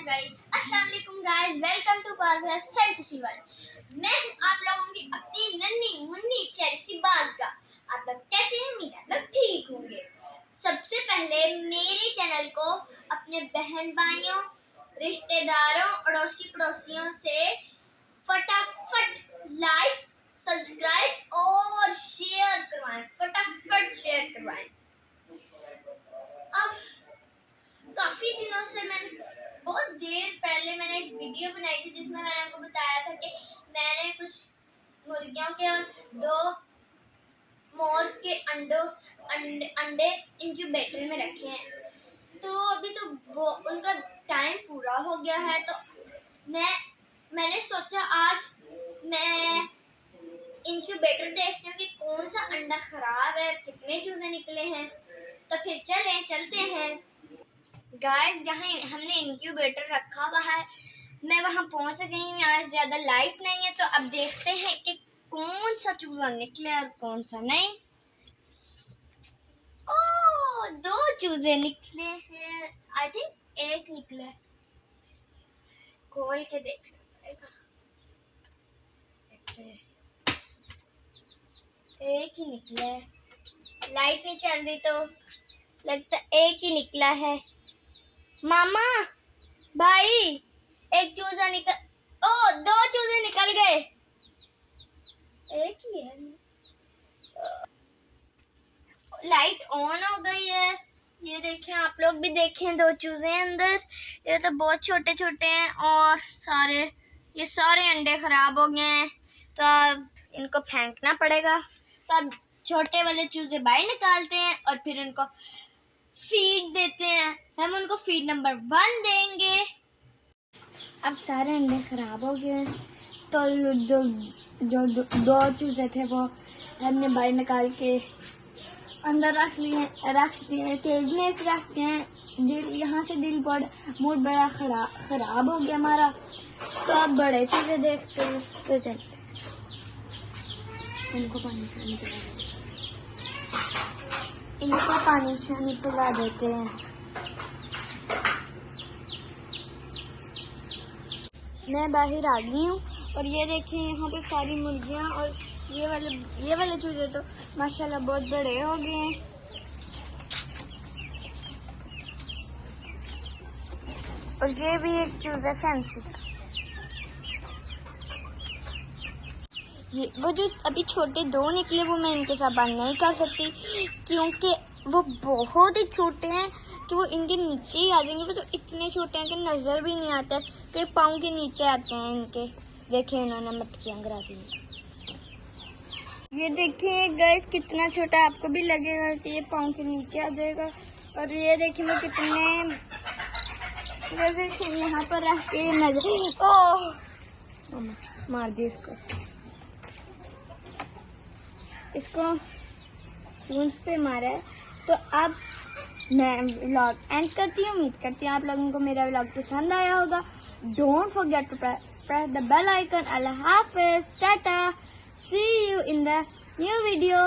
as well. अस्सलामुअलैकुम guys, welcome to Baz's Fantasy World. मैं हूँ आप लोगों की अपनी नन्ही मुन्नी प्यारी सी बाज़। आप लोग कैसे हैं? उम्मीद आप लोग ठीक होंगे। सबसे पहले मेरे चैनल को अपने बहन भाइयों, रिश्तेदारों, अड़ोसी पड़ोसियों से फटाफट लाइक, सब्सक्राइब और शेयर करवाएं। फटाफट शेयर करवाएं। अब काफी दिनों से बहुत देर पहले मैंने एक वीडियो बनाई थी जिसमें मैंने आपको बताया था कि मैंने कुछ मुर्गियों के 2 मोर के अंडे इंक्यूबेटर में रखे हैं। तो अभी तो वो उनका टाइम पूरा हो गया है, तो मैंने सोचा आज मैं इंक्यूबेटर देखती हूँ कि कौन सा अंडा खराब है, कितने चूजे निकले हैं। तो फिर चलते हैं गाइस, जहाँ हमने इंक्यूबेटर रखा हुआ है मैं वहां पहुंच गई हूँ। आज ज्यादा लाइट नहीं है, तो अब देखते हैं कि कौन सा चूजा निकले और कौन सा नहीं। ओह, 2 चूजे निकले हैं। आई थिंक एक निकला है, खोल के देखना पड़ेगा। एक ही निकला है, लाइट नहीं चल रही तो लगता एक ही निकला है। मामा भाई, एक चूजा निकल, 2 चूजे निकल गए, एक ही है। लाइट ऑन हो गई है, ये देखें, आप लोग भी देखें, 2 चूजे अंदर। ये तो बहुत छोटे छोटे हैं और ये सारे अंडे खराब हो गए हैं, तो अब इनको फेंकना पड़ेगा। सब छोटे वाले चूजे बाहर निकालते हैं और फिर उनको फीड देते हैं। हम उनको फीड नंबर 1 देंगे। अब सारे अंडे खराब हो गए, तो जो 2 चूजे थे वो हमने बाहर निकाल के अंदर रख दिए। केज में रखते हैं। यहाँ से मूड बड़ा खराब हो गया हमारा, तो अब बड़े चूजे देखते हैं। तो चलते इनको पानी शानी पिला देते हैं। मैं बाहर आ गई हूँ और ये देखें, यहाँ पे सारी मुर्गियाँ और ये वाले चूजे तो माशाल्लाह बहुत बड़े हो गए हैं। और ये भी एक चूजा फैंसी का। ये वो जो अभी छोटे 2 निकले वो मैं इनके साथ बात नहीं कर सकती, क्योंकि वो बहुत ही छोटे हैं कि वो इनके नीचे ही आ जाएंगे। वो तो इतने छोटे हैं कि नज़र भी नहीं आते, कि पाँव के नीचे आते हैं इनके। देखें, इन्होंने मटकी अंगरा दी। ये देखें गाइस, कितना छोटा, आपको भी लगेगा कि ये पाँव के नीचे आ जाएगा। और ये देखें वो कितने, देखें यहाँ पर रख के नजर, ओह मार दी इसको चूंज पे मारा है। तो अब मैं व्लॉग एंड करती हूँ। उम्मीद करती हूँ आप लोगों को मेरा व्लॉग पसंद आया होगा। Don't forget to press the bell icon. अल्लाह हाफिज, tata, see you in the new video.